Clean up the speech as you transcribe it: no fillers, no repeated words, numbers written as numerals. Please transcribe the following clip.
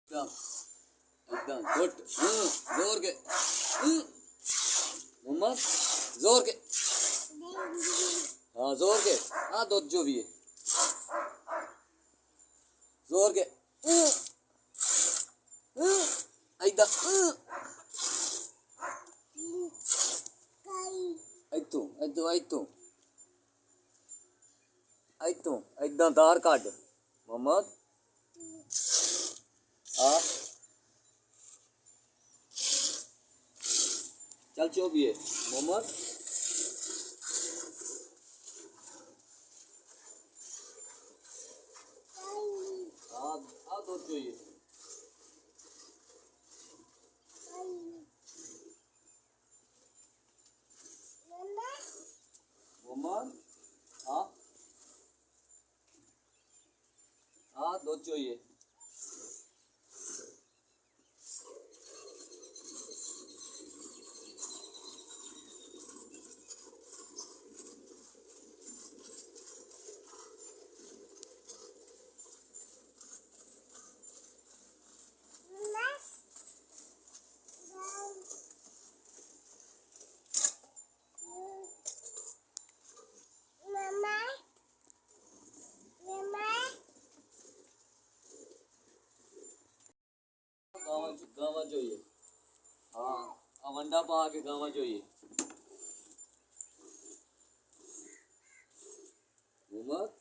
एकदम एकदम गुड। जोर के मोहम्मद, जोर के। हाँ जोर के। हाँ दो जो भी है जोर के। एकदम आयतू आयतू आयतू आयतू एकदम दार काट मोहम्मद। हाँ चल जो भी है मोहम्मद। हाँ हाँ दो चाहिए मोहम्मद। हाँ हाँ दो चाहिए। गावा चाहिए। हाँ अवंडा पा के गावा चाहिए मोहम्मद।